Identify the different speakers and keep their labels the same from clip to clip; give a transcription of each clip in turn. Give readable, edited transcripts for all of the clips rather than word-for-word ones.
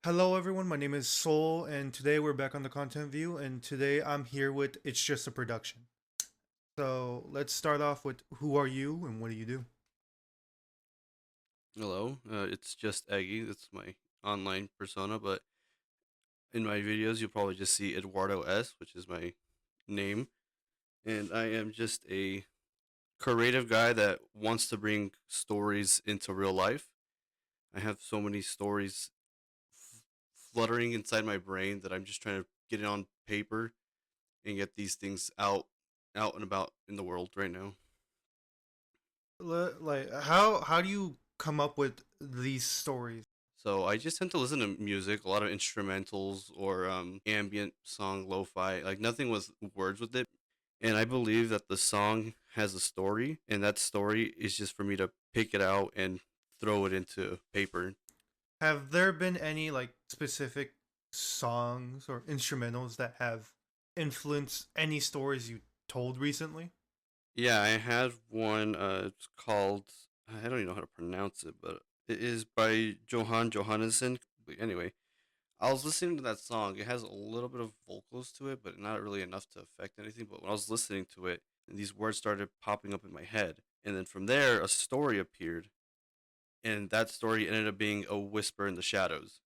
Speaker 1: Hello, everyone. My name is Soul, and today we're back on the content view. And today I'm here with It's Just a Production. So let's start off with who are you and what do you do?
Speaker 2: Hello, it's just Eggy. That's my online persona, but in my videos, you'll probably just see Eduardo S, which is my name. And I am just a creative guy that wants to bring stories into real life. I have so many stories f- fluttering inside my brain that I'm just trying to get it on paper and get these things out and about in the world right now.
Speaker 1: Like, how do you come up with these stories?
Speaker 2: So I just tend to listen to music, a lot of instrumentals or ambient song, lo-fi, like nothing with words with it. And I believe that the song has a story, and that story is just for me to pick it out and throw it into paper.
Speaker 1: Have there been any like specific songs or instrumentals that have influenced any stories you told recently?
Speaker 2: Yeah, I had one. It's called, I don't even know how to pronounce it, but it is by Johan Johannesson. But anyway, I was listening to that song. It has a little bit of vocals to it, but not really enough to affect anything. But when I was listening to it, these words started popping up in my head. And then from there, a story appeared. And that story ended up being a whisper in the shadows.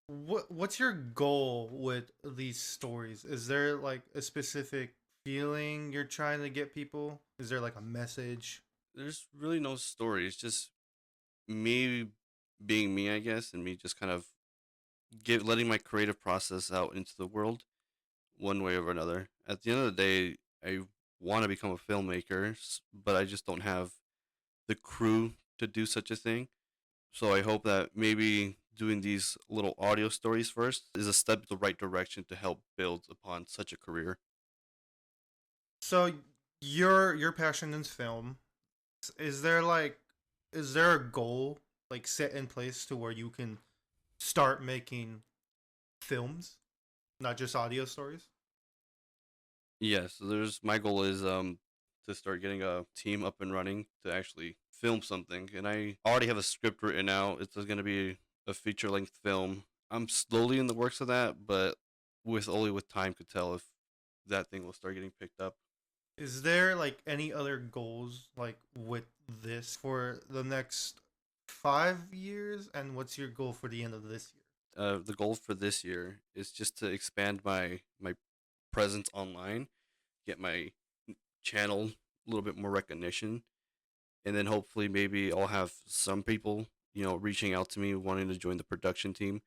Speaker 1: What's your goal with these stories? Is there like a specific feeling you're trying to get people? Is there like a message?
Speaker 2: There's really no story. It's just me being me, I guess, and me just kind of letting my creative process out into the world one way or another. At the end of the day, I want to become a filmmaker, but I just don't have the crew to do such a thing. So I hope that maybe doing these little audio stories first is a step in the right direction to help build upon such a career.
Speaker 1: So your passion is film. Is there like is there a goal like set in place to where you can start making films, not just audio stories?
Speaker 2: Yes, there's my goal is to start getting a team up and running to actually film something, and I already have a script written out. It's going to be a feature length film. I'm slowly in the works of that, but with only with time could tell if that thing will start getting picked up.
Speaker 1: Is there like any other goals like with this for the next 5 years? And what's your goal for the end of this year?
Speaker 2: The goal for this year is just to expand my presence online, get my channel a little bit more recognition, and then hopefully maybe I'll have some people reaching out to me wanting to join the production team,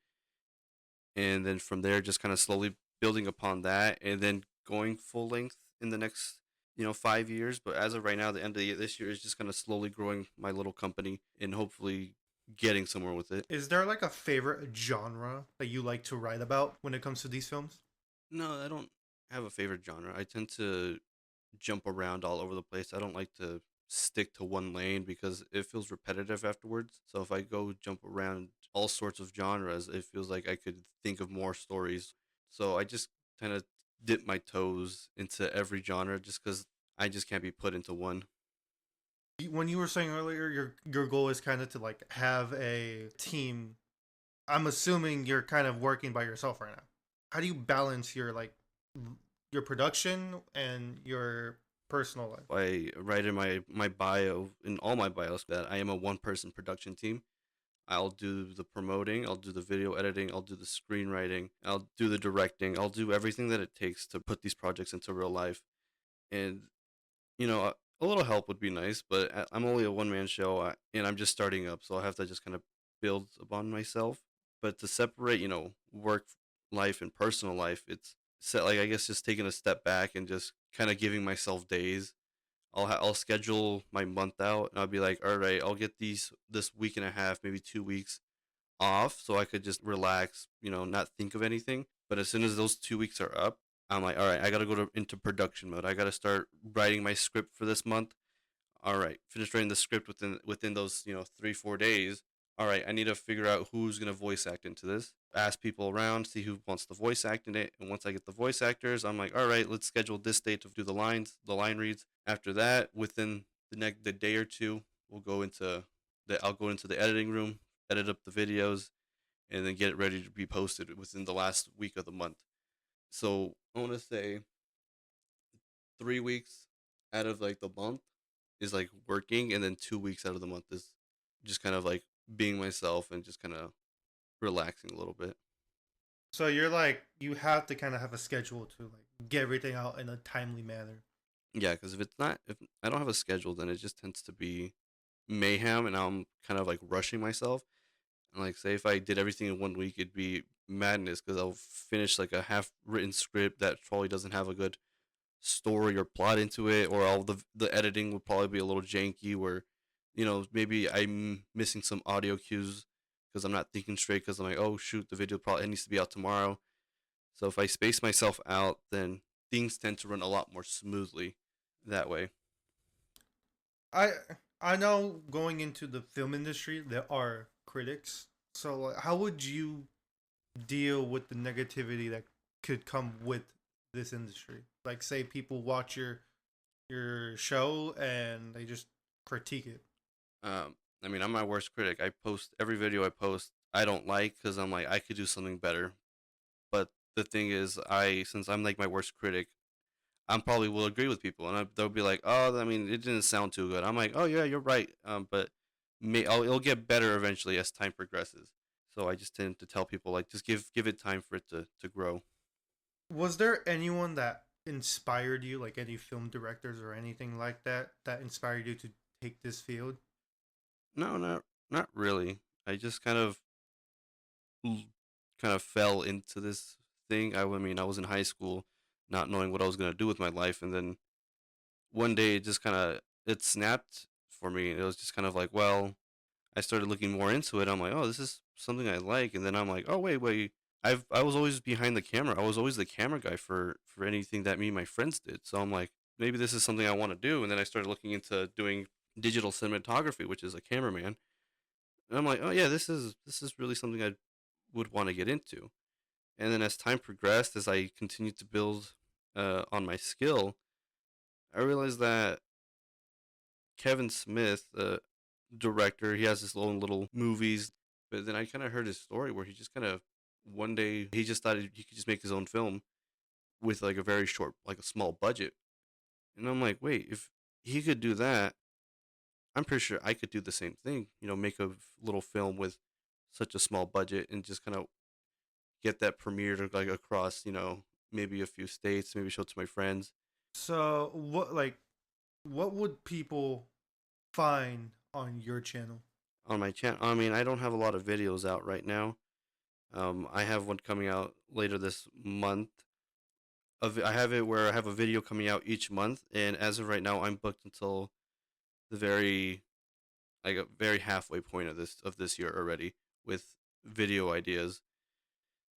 Speaker 2: and then from there just kind of slowly building upon that, and then going full length in the next 5 years. But as of right now, the end of this year is just kind of slowly growing my little company and hopefully getting somewhere with it.
Speaker 1: Is there like a favorite genre that you like to write about when it comes to these films?
Speaker 2: No, I don't have a favorite genre. I tend to jump around all over the place. I don't like to stick to one lane because it feels repetitive afterwards. So if I go jump around all sorts of genres, it feels like I could think of more stories. So I just kind of dip my toes into every genre just because I just can't be put into one.
Speaker 1: When you were saying earlier, your goal is kind of to like have a team. I'm assuming you're kind of working by yourself right now. How do you balance your like your production and your personal life?
Speaker 2: I write in my bio, in all my bios, that I am a one person production team. I'll do the promoting, I'll do the video editing, I'll do the screenwriting, I'll do the directing, I'll do everything that it takes to put these projects into real life. And, a little help would be nice, but I'm only a one man show and I'm just starting up. So I have to just kind of build upon myself. But to separate, work life and personal life, it's set, like, I guess just taking a step back and just kind of giving myself days. I'll schedule my month out, and I'll be like, all right, I'll get this week and a half, maybe 2 weeks off, so I could just relax, not think of anything. But as soon as those 2 weeks are up, I'm like, all right, I gotta into production mode. I gotta start writing my script for this month. All right, finish writing the script within those 3-4 days. All right, I need to figure out who's gonna voice act into this. Ask people around, see who wants to voice act in it, and once I get the voice actors, I'm like, all right, let's schedule this date to do the line reads. After that, within the day or two, I'll go into the editing room, edit up the videos, and then get it ready to be posted within the last week of the month. So I want to say 3 weeks out of like the month is like working, and then 2 weeks out of the month is just kind of like being myself and just kind of relaxing a little bit.
Speaker 1: So you're like you have to kind of have a schedule to like get everything out in a timely manner.
Speaker 2: Yeah, because if I don't have a schedule, then it just tends to be mayhem, and I'm kind of like rushing myself. And like, say if I did everything in 1 week, it'd be madness because I'll finish like a half written script that probably doesn't have a good story or plot into it, or all the editing would probably be a little janky. Where, maybe I'm missing some audio cues because I'm not thinking straight because I'm like, oh shoot, the video probably needs to be out tomorrow. So if I space myself out, then things tend to run a lot more smoothly that way.
Speaker 1: I I know going into the film industry there are critics. So like, how would you deal with the negativity that could come with this industry? Like say people watch your show and they just critique it.
Speaker 2: I mean, I'm my worst critic. I post every video I post I don't like because I'm like I could do something better. But the thing is, since I'm like my worst critic, I probably will agree with people, and they'll be like, "Oh, I mean, it didn't sound too good." I'm like, "Oh yeah, you're right." But it'll get better eventually as time progresses. So I just tend to tell people like, just give it time for it to grow.
Speaker 1: Was there anyone that inspired you, like any film directors or anything like that, that inspired you to take this field?
Speaker 2: No, not really. I just l- kind of fell into this thing. I mean, I was in high school, not knowing what I was gonna do with my life, and then one day it just kind of it snapped for me. It was just kind of like, well, I started looking more into it. I'm like, oh, this is something I like, and then I'm like, oh wait. I was always behind the camera. I was always the camera guy for anything that me and my friends did. So I'm like, maybe this is something I want to do. And then I started looking into doing digital cinematography, which is a cameraman. And I'm like, oh yeah, this is really something I would want to get into. And then as time progressed, as I continued to build on my skill, I realized that Kevin Smith, director, he has his own little movies. But then I kind of heard his story where he just kind of one day he just thought he could just make his own film with like a very short, like a small budget. And I'm like, wait, if he could do that, I'm pretty sure I could do the same thing. Make a little film with such a small budget and just kind of get that premiered like across, maybe a few states, maybe show it to my friends.
Speaker 1: So what would people find on your channel?
Speaker 2: On my channel, I mean, I don't have a lot of videos out right now. I have one coming out later this month. I have it where I have a video coming out each month, and as of right now, I'm booked until the very halfway point of this year already with video ideas.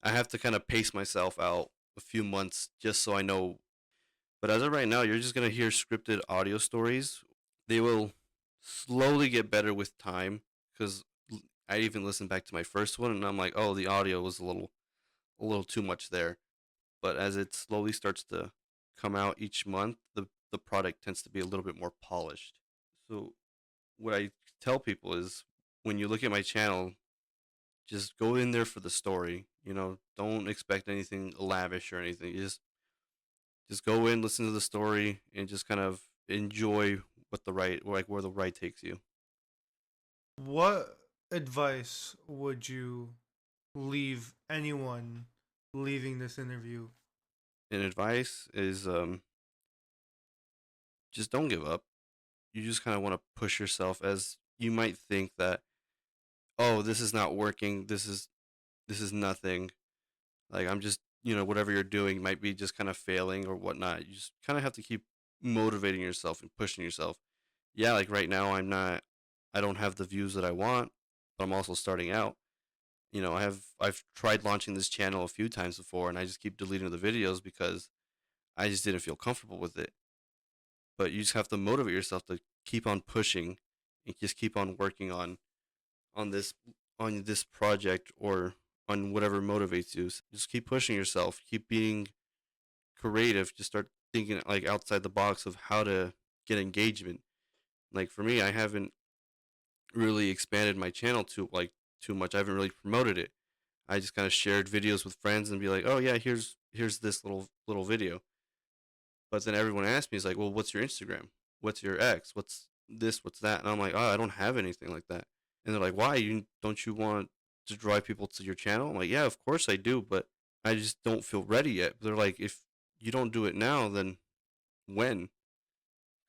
Speaker 2: I have to kind of pace myself out a few months just so I know. But as of right now, you're just gonna hear scripted audio stories. They will slowly get better with time because I even listened back to my first one and I'm like, oh, the audio was a little too much there. But as it slowly starts to come out each month, the product tends to be a little bit more polished. So what I tell people is when you look at my channel, just go in there for the story. Don't expect anything lavish or anything. You just go in, listen to the story, and just kind of enjoy where the ride takes you.
Speaker 1: What advice would you leave anyone leaving this interview?
Speaker 2: And advice is just don't give up. You just kind of want to push yourself as you might think that, oh, this is not working. This is nothing. Like I'm just, whatever you're doing might be just kind of failing or whatnot. You just kind of have to keep motivating yourself and pushing yourself. Yeah, like right now I don't have the views that I want, but I'm also starting out. I've tried launching this channel a few times before and I just keep deleting the videos because I just didn't feel comfortable with it. But you just have to motivate yourself to keep on pushing and just keep on working on this on this project or on whatever motivates you. Just keep pushing yourself, keep being creative, just start thinking like outside the box of how to get engagement. Like for me, I haven't really expanded my channel too much. I haven't really promoted it. I just kind of shared videos with friends and be like, oh yeah, here's this little video. But then everyone asked me, is like, well, what's your Instagram? What's your X? What's this? What's that? And I'm like, oh, I don't have anything like that. And they're like, why? You don't you want to drive people to your channel? I'm like, yeah, of course I do, but I just don't feel ready yet. They're like, if you don't do it now, then when?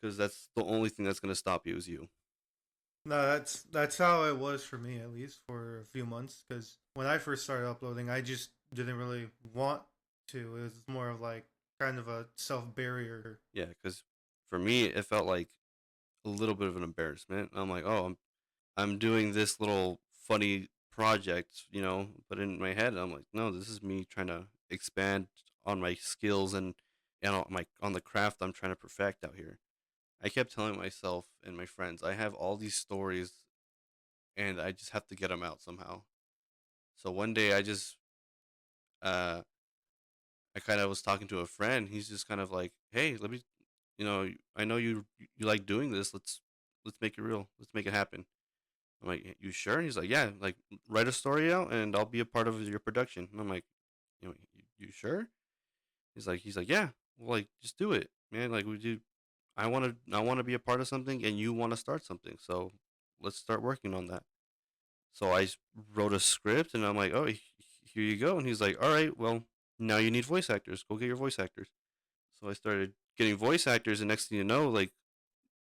Speaker 2: Because that's the only thing that's gonna stop you is you.
Speaker 1: No, that's how it was for me, at least for a few months. Because when I first started uploading, I just didn't really want to. It was more of like kind of a self barrier.
Speaker 2: Yeah, because for me, it felt like a little bit of an embarrassment. I'm like, oh, I'm doing this little funny project, but in my head, I'm like, no, this is me trying to expand on my skills and on the craft I'm trying to perfect out here. I kept telling myself and my friends, I have all these stories and I just have to get them out somehow. So one day uh, I kind of was talking to a friend. He's just kind of like, hey, let me, I know you like doing this. Let's make it real. Let's make it happen. I'm like, you sure? And he's like, yeah, like write a story out and I'll be a part of your production. And I'm like, you sure? He's like, yeah, well, like just do it, man. Like we do. I want to be a part of something and you want to start something. So let's start working on that. So wrote a script and I'm like, oh, here you go. And he's like, all right, well, now you need voice actors. Go get your voice actors. So I started getting voice actors, and next thing you know, like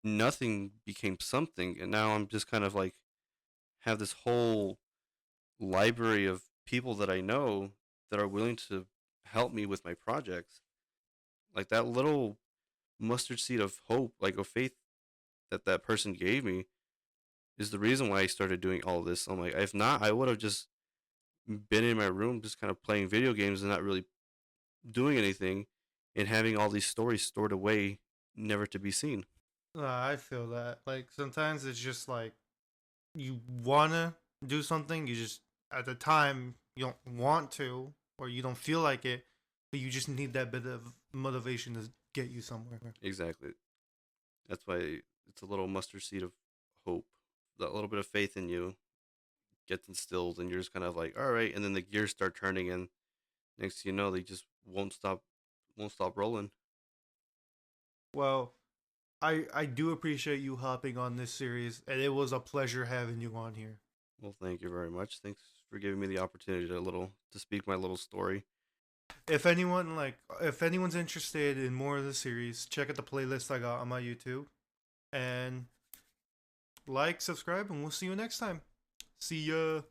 Speaker 2: nothing became something, and now I'm just kind of like have this whole library of people that I know that are willing to help me with my projects. Like that little mustard seed of hope, like of faith that person gave me, is the reason why I started doing all this. I'm like, if not, I would have just been in my room, just kind of playing video games and not really doing anything, and having all these stories stored away, never to be seen.
Speaker 1: I feel that. Like sometimes it's just like you wanna do something, you just at the time you don't want to or you don't feel like it, but you just need that bit of motivation to get you somewhere.
Speaker 2: Exactly. That's why it's a little mustard seed of hope. That little bit of faith in you gets instilled, and you're just kind of like, all right. And then the gears start turning, and next thing you know, they just won't stop rolling.
Speaker 1: Well, I do appreciate you hopping on this series, and it was a pleasure having you on here.
Speaker 2: Well, thank you very much. Thanks for giving me the opportunity to speak my little story.
Speaker 1: If anyone's interested in more of the series, check out the playlist I got on my YouTube and like, subscribe, and we'll see you next time. See ya.